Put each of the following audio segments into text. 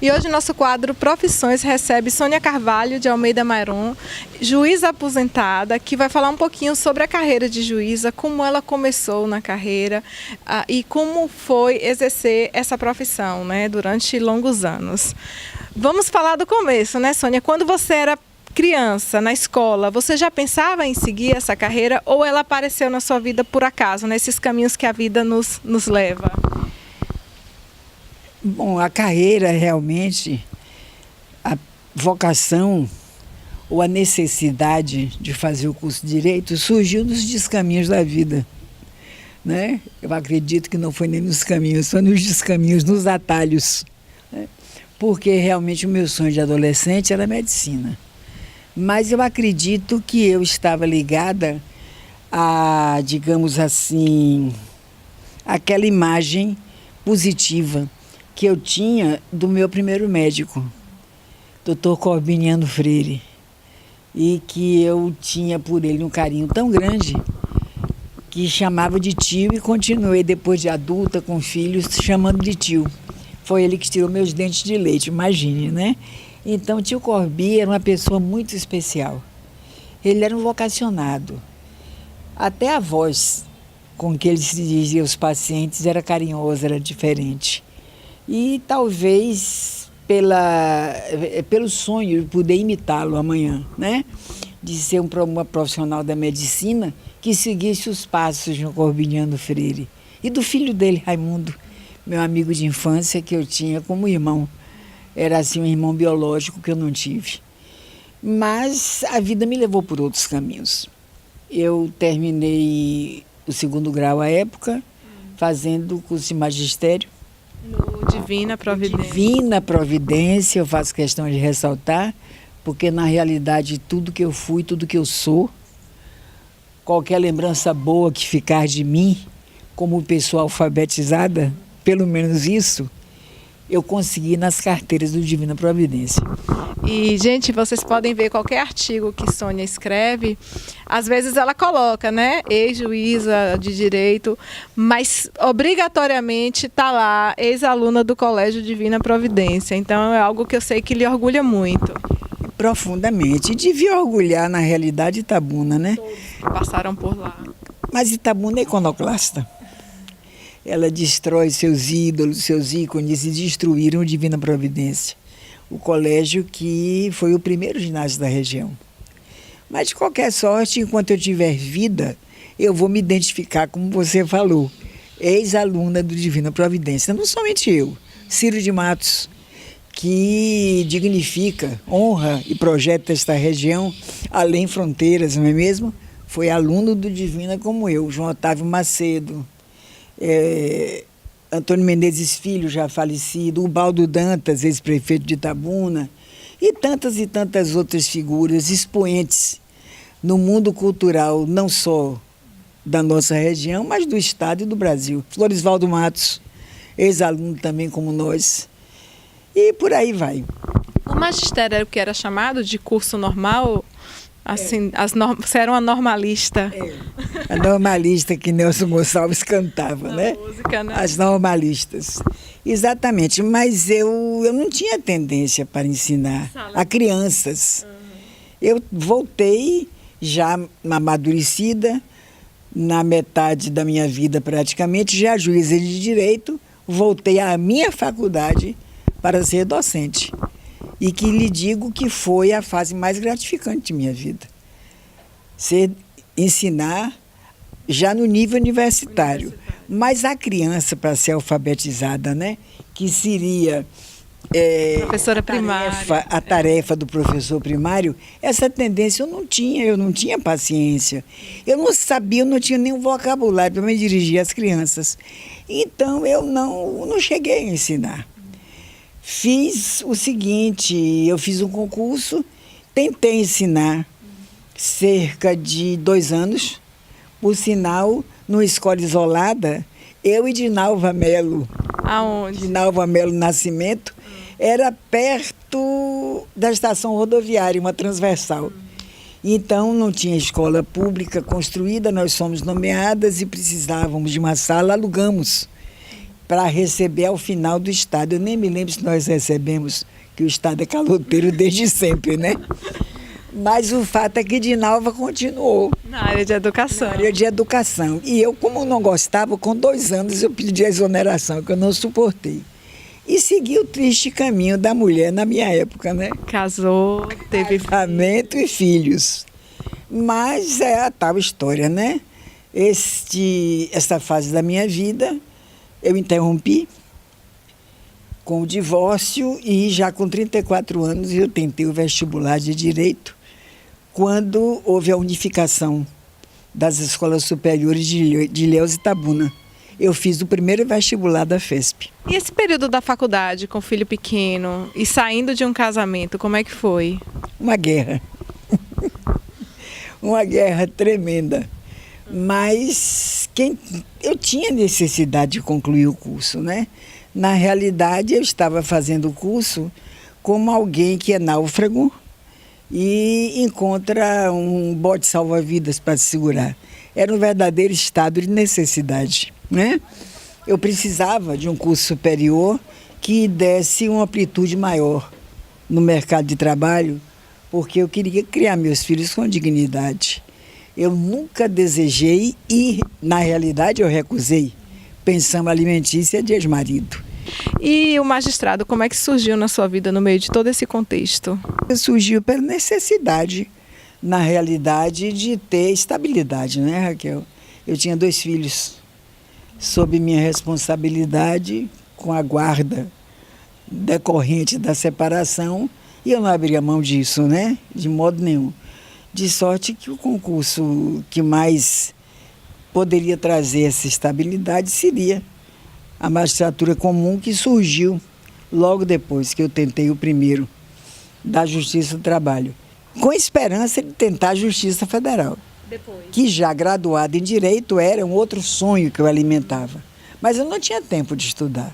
E hoje nosso quadro Profissões recebe Sônia Carvalho de Almeida Maron, juíza aposentada, que vai falar um pouquinho sobre a carreira de juíza, como ela começou na carreira e como foi exercer essa profissão, né, durante longos anos. Vamos falar do começo, né, Sônia? Quando você era criança, na escola, você já pensava em seguir essa carreira ou ela apareceu na sua vida por acaso, nesses caminhos que a vida nos leva? Bom, a carreira realmente, a vocação ou a necessidade de fazer o curso de Direito surgiu nos descaminhos da vida, né? Eu acredito que não foi nem nos caminhos, foi nos descaminhos, nos atalhos, né? Porque realmente o meu sonho de adolescente era medicina. Mas eu acredito que eu estava ligada a, digamos assim, aquela imagem positiva que eu tinha do meu primeiro médico, Dr. Corbiniano Freire, e que eu tinha por ele um carinho tão grande que chamava de tio e continuei depois de adulta, com filhos, chamando de tio. Foi ele que tirou meus dentes de leite, imagine, né? Então, tio Corbi era uma pessoa muito especial. Ele era um vocacionado. Até a voz com que ele se dirigia aos pacientes era carinhosa, era diferente. E talvez pelo sonho de poder imitá-lo amanhã, né? De ser uma profissional da medicina que seguisse os passos de Corbiniano Freire. E do filho dele, Raimundo, meu amigo de infância, que eu tinha como irmão. Era assim um irmão biológico que eu não tive. Mas a vida me levou por outros caminhos. Eu terminei o segundo grau à época, fazendo o curso de magistério. No Divina Providência. Divina Providência, eu faço questão de ressaltar, porque na realidade tudo que eu fui, tudo que eu sou, qualquer lembrança boa que ficar de mim, como pessoa alfabetizada, pelo menos isso, eu consegui nas carteiras do Divina Providência. E, gente, vocês podem ver qualquer artigo que Sônia escreve, às vezes ela coloca, né, ex-juíza de direito, mas obrigatoriamente está lá, ex-aluna do Colégio Divina Providência. Então é algo que eu sei que lhe orgulha muito. Profundamente. E devia orgulhar, na realidade, Itabuna, né? Todos que passaram por lá. Mas Itabuna é iconoclasta. Ela destrói seus ídolos, seus ícones e destruíram o Divina Providência, o colégio que foi o primeiro ginásio da região. Mas, de qualquer sorte, enquanto eu tiver vida, eu vou me identificar, como você falou, ex-aluna do Divina Providência. Não somente eu, Ciro de Matos, que dignifica, honra e projeta esta região além fronteiras, não é mesmo? Foi aluno do Divina como eu, João Otávio Macedo, Antônio Menezes Filho, já falecido, Ubaldo Dantas, ex-prefeito de Itabuna, e tantas outras figuras, expoentes no mundo cultural, não só da nossa região, mas do estado e do Brasil. Floresvaldo Matos, ex-aluno também como nós, e por aí vai. O magistério era o que era chamado de curso normal? Assim, você era uma normalista. A normalista que Nelson Gonçalves cantava, né? Música, né? As normalistas. Exatamente, mas eu não tinha tendência para ensinar a crianças. Eu voltei já amadurecida, na metade da minha vida praticamente, já juíza de direito, voltei à minha faculdade para ser docente. E que lhe digo que foi a fase mais gratificante de minha vida. Ensinar já no nível universitário. Mas a criança, para ser alfabetizada, né, que seria professora primária. A tarefa do professor primário, essa tendência eu não tinha paciência. Eu não sabia, eu não tinha nenhum vocabulário para me dirigir às crianças. Então, eu não cheguei a ensinar. Fiz o seguinte, eu fiz um concurso, tentei ensinar cerca de 2 anos, por sinal, numa escola isolada, eu e Dinalva Melo. Aonde? Dinalva Melo Nascimento, era perto da estação rodoviária, uma transversal. Então, não tinha escola pública construída, nós fomos nomeadas e precisávamos de uma sala, alugamos. para receber ao final do Estado. Eu nem me lembro se nós recebemos, que o Estado é caloteiro desde sempre, né? Mas o fato é que Dinalva continuou. Na área de educação. Na área de educação. E eu, como não gostava, com 2 anos eu pedi a exoneração, que eu não suportei. E segui o triste caminho da mulher na minha época, né? Casou, teve Casamento e filhos. Mas é a tal história, né? Essa fase da minha vida eu interrompi com o divórcio e já com 34 anos eu tentei o vestibular de Direito quando houve a unificação das escolas superiores de Ilhéus e Itabuna. Eu fiz o primeiro vestibular da FESP. E esse período da faculdade com filho pequeno e saindo de um casamento, como é que foi? Uma guerra. Uma guerra tremenda. Mas eu tinha necessidade de concluir o curso, né? Na realidade, eu estava fazendo o curso como alguém que é náufrago e encontra um bote salva-vidas para se segurar. Era um verdadeiro estado de necessidade, né? Eu precisava de um curso superior que desse uma amplitude maior no mercado de trabalho, porque eu queria criar meus filhos com dignidade. Eu nunca desejei e, na realidade, eu recusei pensão alimentícia de ex-marido. E o magistrado, como é que surgiu na sua vida no meio de todo esse contexto? Surgiu pela necessidade, na realidade, de ter estabilidade, né, Raquel? Eu tinha 2 filhos sob minha responsabilidade, com a guarda decorrente da separação, e eu não abria mão disso, né, de modo nenhum. De sorte que o concurso que mais poderia trazer essa estabilidade seria a magistratura comum, que surgiu logo depois que eu tentei o primeiro, da Justiça do Trabalho, com esperança de tentar a Justiça Federal, que já graduada em Direito era um outro sonho que eu alimentava. Mas eu não tinha tempo de estudar.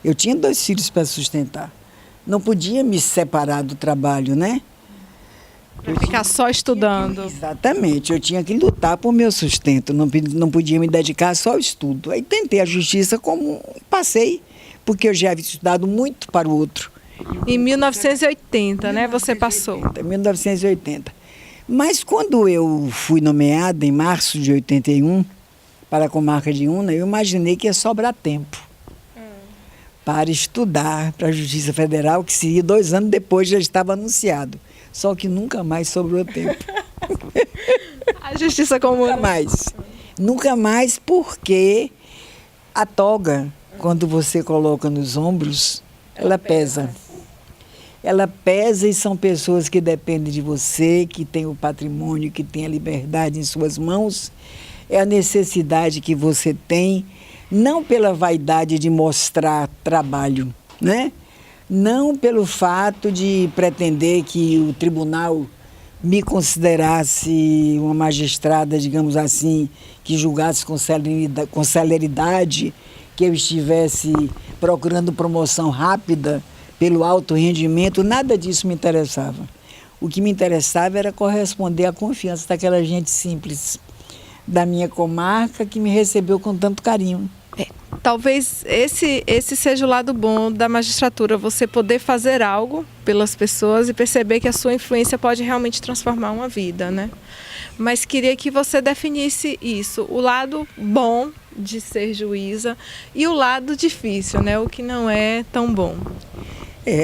Eu tinha 2 filhos para sustentar. Não podia me separar do trabalho, né? Para ficar só estudando. Exatamente, eu tinha que lutar por meu sustento, não podia me dedicar só ao estudo. Aí tentei a justiça como passei, porque eu já havia estudado muito para o outro. Em 1980, né, você passou? 1980. Mas quando eu fui nomeada, em março de 81, para a comarca de Una, eu imaginei que ia sobrar tempo para estudar para a Justiça Federal, que seria 2 anos depois, já estava anunciado. Só que nunca mais sobrou tempo. A Justiça Comum. Nunca mais. Nunca mais, porque a toga, quando você coloca nos ombros, ela pesa. Ela pesa e são pessoas que dependem de você, que têm o patrimônio, que têm a liberdade em suas mãos. É a necessidade que você tem, não pela vaidade de mostrar trabalho, né? Não pelo fato de pretender que o tribunal me considerasse uma magistrada, digamos assim, que julgasse com celeridade, que eu estivesse procurando promoção rápida pelo alto rendimento, nada disso me interessava. O que me interessava era corresponder à confiança daquela gente simples da minha comarca que me recebeu com tanto carinho. Talvez esse seja o lado bom da magistratura, você poder fazer algo pelas pessoas e perceber que a sua influência pode realmente transformar uma vida, né? Mas queria que você definisse isso, o lado bom de ser juíza e o lado difícil, né? O que não é tão bom.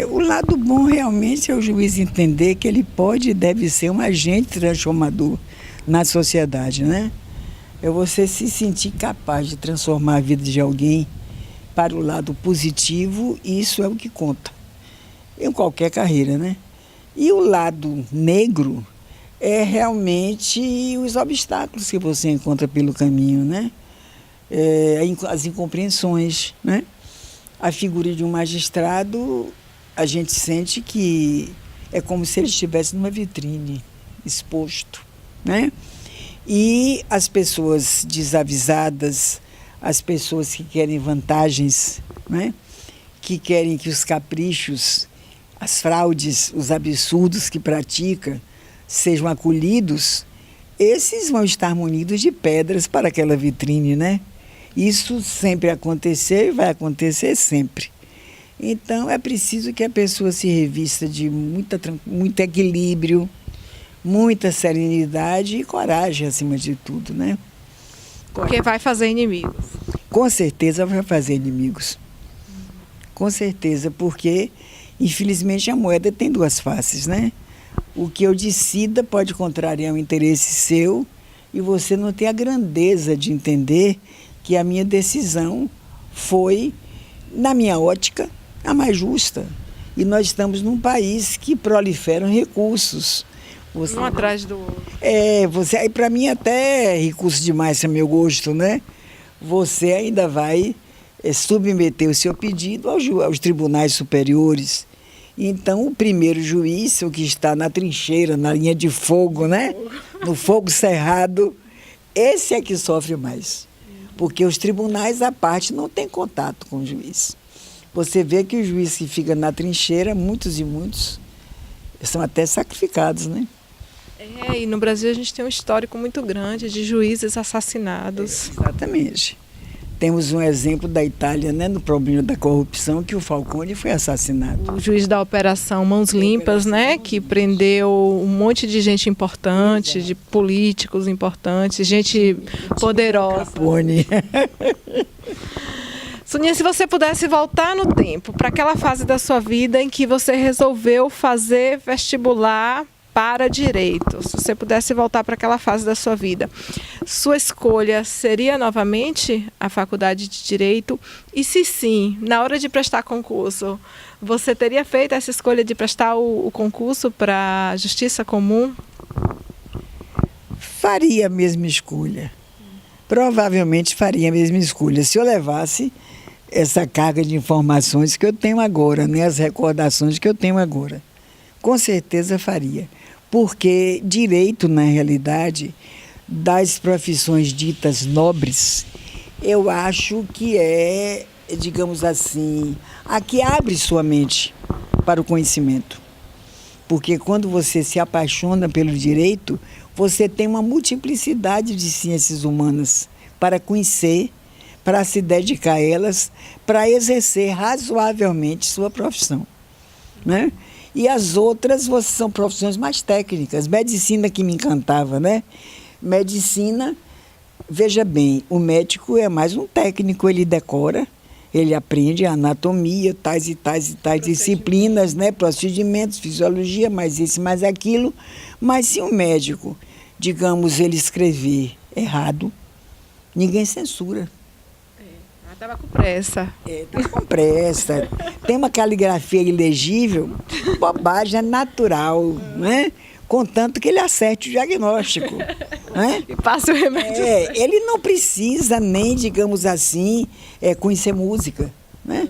O lado bom realmente é o juiz entender que ele pode e deve ser um agente transformador na sociedade, né? É você se sentir capaz de transformar a vida de alguém para o lado positivo, e isso é o que conta em qualquer carreira, né? E o lado negro é realmente os obstáculos que você encontra pelo caminho, né? As incompreensões, né? A figura de um magistrado, a gente sente que é como se ele estivesse numa vitrine, exposto, né? E as pessoas desavisadas, as pessoas que querem vantagens, né? Que querem que os caprichos, as fraudes, os absurdos que pratica sejam acolhidos, esses vão estar munidos de pedras para aquela vitrine, né? Isso sempre aconteceu e vai acontecer sempre. Então, é preciso que a pessoa se revista de muito equilíbrio, muita serenidade e coragem, acima de tudo, né? Porque vai fazer inimigos. Com certeza vai fazer inimigos. Com certeza, porque, infelizmente, a moeda tem duas faces, né? O que eu decida pode contrariar o interesse seu e você não tem a grandeza de entender que a minha decisão foi, na minha ótica, a mais justa. E nós estamos num país que proliferam recursos. Um atrás do outro. Aí para mim até é recurso demais, é meu gosto, né? Você ainda vai submeter o seu pedido aos tribunais superiores. Então, o primeiro juiz, o que está na trincheira, na linha de fogo, né? No fogo cerrado, esse é que sofre mais. Porque os tribunais, à parte, não tem contato com o juiz. Você vê que o juiz que fica na trincheira, muitos e muitos, são até sacrificados, né? E no Brasil a gente tem um histórico muito grande de juízes assassinados. Exatamente. Temos um exemplo da Itália, né, no problema da corrupção, que o Falcone foi assassinado. O juiz da Operação Mãos Limpas, né, que prendeu um monte de gente importante, de políticos importantes, gente poderosa. Capone. Soninha, se você pudesse voltar no tempo, para aquela fase da sua vida em que você resolveu fazer vestibular para direito, se você pudesse voltar para aquela fase da sua vida, sua escolha seria novamente a faculdade de Direito? E se sim, na hora de prestar concurso, você teria feito essa escolha de prestar o concurso para a Justiça Comum? Faria a mesma escolha. Provavelmente faria a mesma escolha. Se eu levasse essa carga de informações que eu tenho agora, né, as recordações que eu tenho agora, com certeza faria. Porque direito, na realidade, das profissões ditas nobres, eu acho que é, digamos assim, a que abre sua mente para o conhecimento. Porque quando você se apaixona pelo direito, você tem uma multiplicidade de ciências humanas para conhecer, para se dedicar a elas, para exercer razoavelmente sua profissão, né? E as outras são profissões mais técnicas. Medicina que me encantava, né? Medicina, veja bem, o médico é mais um técnico, ele decora, ele aprende a anatomia, tais e tais e tais disciplinas, né? Procedimentos, fisiologia, mais isso, mais aquilo. Mas se um médico, digamos, ele escrever errado, ninguém censura. Estava com pressa. Estava com pressa. Tem uma caligrafia ilegível, bobagem, é natural, né? Contanto que ele acerte o diagnóstico. Né? E passe o remédio. Ele não precisa nem, digamos assim, conhecer música, né?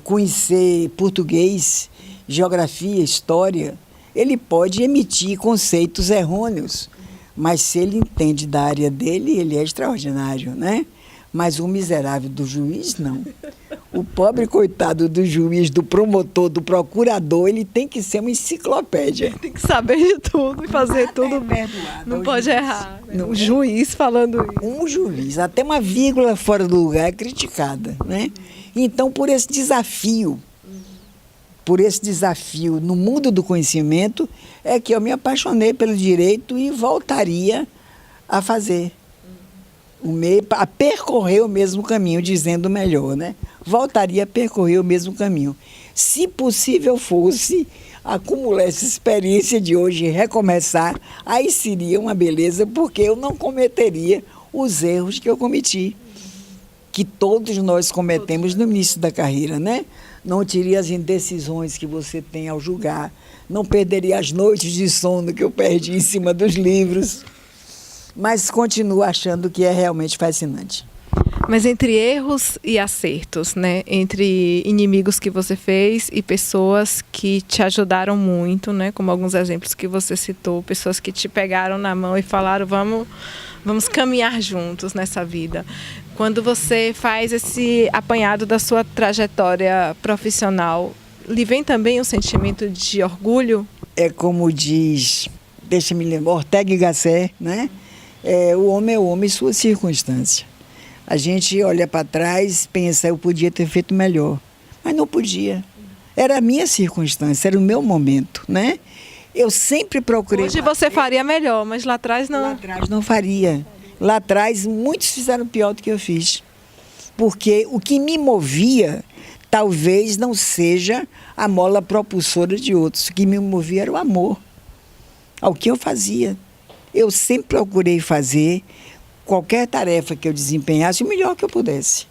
Conhecer português, geografia, história. Ele pode emitir conceitos errôneos, mas se ele entende da área dele, ele é extraordinário, né? Mas o miserável do juiz, não. O pobre coitado do juiz, do promotor, do procurador, ele tem que ser uma enciclopédia. Tem que saber de tudo e fazer tudo bem. Não pode errar. Né? Um juiz falando isso. Um juiz, até uma vírgula fora do lugar é criticada, né? Então, por esse desafio no mundo do conhecimento, é que eu me apaixonei pelo direito e voltaria a fazer. A percorrer o mesmo caminho, dizendo melhor, né? Voltaria a percorrer o mesmo caminho. Se possível fosse acumular essa experiência de hoje e recomeçar, aí seria uma beleza, porque eu não cometeria os erros que eu cometi, que todos nós cometemos no início da carreira, né? Não teria as indecisões que você tem ao julgar, não perderia as noites de sono que eu perdi em cima dos livros. Mas continuo achando que é realmente fascinante. Mas entre erros e acertos, né? Entre inimigos que você fez e pessoas que te ajudaram muito, né? Como alguns exemplos que você citou, pessoas que te pegaram na mão e falaram, vamos caminhar juntos nessa vida. Quando você faz esse apanhado da sua trajetória profissional, lhe vem também um sentimento de orgulho? É como diz, deixa-me lembrar, Ortega y Gasset, né? O homem é o homem e sua circunstância. A gente olha para trás, pensa, eu podia ter feito melhor, mas não podia. Era a minha circunstância, era o meu momento, né? Eu sempre procurei... Hoje você faria melhor, mas lá atrás não. Lá atrás não faria. Lá atrás muitos fizeram pior do que eu fiz. Porque o que me movia talvez não seja a mola propulsora de outros. O que me movia era o amor ao que eu fazia. Eu sempre procurei fazer qualquer tarefa que eu desempenhasse o melhor que eu pudesse,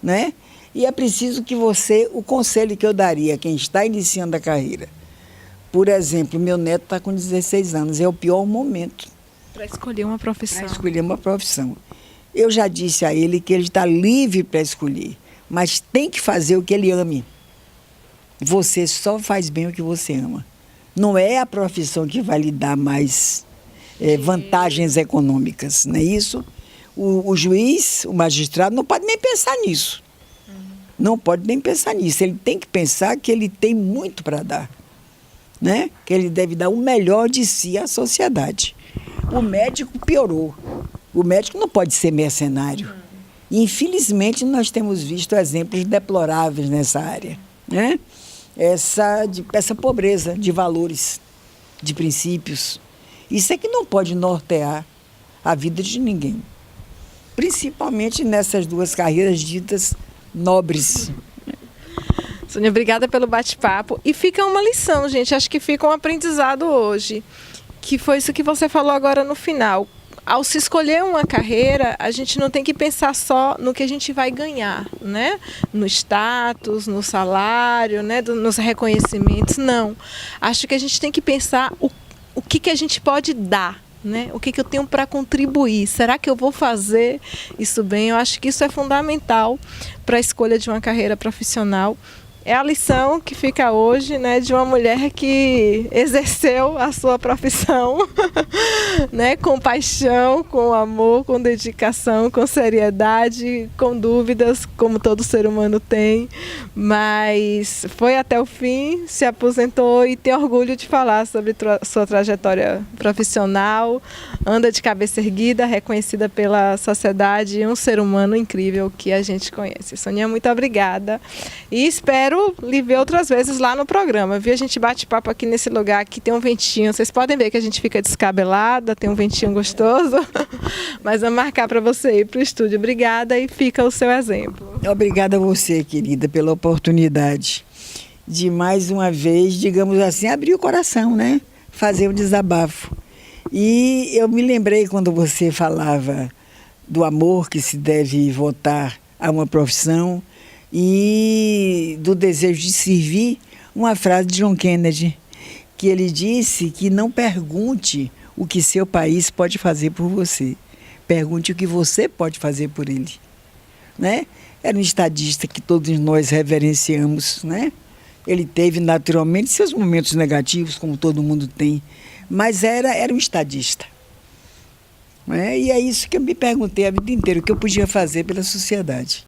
né? E é preciso que você, o conselho que eu daria a quem está iniciando a carreira, por exemplo, meu neto está com 16 anos, é o pior momento Para escolher uma profissão. para escolher uma profissão. Eu já disse a ele que ele está livre para escolher, mas tem que fazer o que ele ame. Você só faz bem o que você ama. Não é a profissão que vai lhe dar mais vantagens econômicas, não é isso? O juiz, o magistrado, não pode nem pensar nisso. Não pode nem pensar nisso. Ele tem que pensar que ele tem muito para dar, né? Que ele deve dar o melhor de si à sociedade. O médico piorou. O médico não pode ser mercenário. Infelizmente, nós temos visto exemplos deploráveis nessa área, né? Essa pobreza de valores, de princípios. Isso é que não pode nortear a vida de ninguém. Principalmente nessas duas carreiras ditas nobres. Sônia, obrigada pelo bate-papo. E fica uma lição, gente. Acho que fica um aprendizado hoje. Que foi isso que você falou agora no final. Ao se escolher uma carreira, a gente não tem que pensar só no que a gente vai ganhar, né? No status, no salário, né? Nos reconhecimentos. Não. Acho que a gente tem que pensar o que a gente pode dar, né? O que eu tenho para contribuir? Será que eu vou fazer isso bem? Eu acho que isso é fundamental para a escolha de uma carreira profissional. É a lição que fica hoje, né, de uma mulher que exerceu a sua profissão, né, com paixão, com amor, com dedicação, com seriedade, com dúvidas, como todo ser humano tem, mas foi até o fim, se aposentou e tem orgulho de falar sobre sua trajetória profissional, anda de cabeça erguida, reconhecida pela sociedade, um ser humano incrível que a gente conhece. Sônia, muito obrigada e espero lhe ver outras vezes lá no programa, viu? A gente bate papo aqui nesse lugar, aqui tem um ventinho, vocês podem ver que a gente fica descabelada, tem um ventinho gostoso, mas vamos marcar para você ir para o estúdio. Obrigada e fica o seu exemplo. Obrigada a você, querida, pela oportunidade de mais uma vez, digamos assim, abrir o coração, né? Fazer um desabafo. E eu me lembrei quando você falava do amor que se deve votar a uma profissão e do desejo de servir, uma frase de John Kennedy, que ele disse que não pergunte o que seu país pode fazer por você, pergunte o que você pode fazer por ele, né? Era um estadista que todos nós reverenciamos, né? Ele teve naturalmente seus momentos negativos, como todo mundo tem, mas era um estadista, né? E é isso que eu me perguntei a vida inteira, o que eu podia fazer pela sociedade.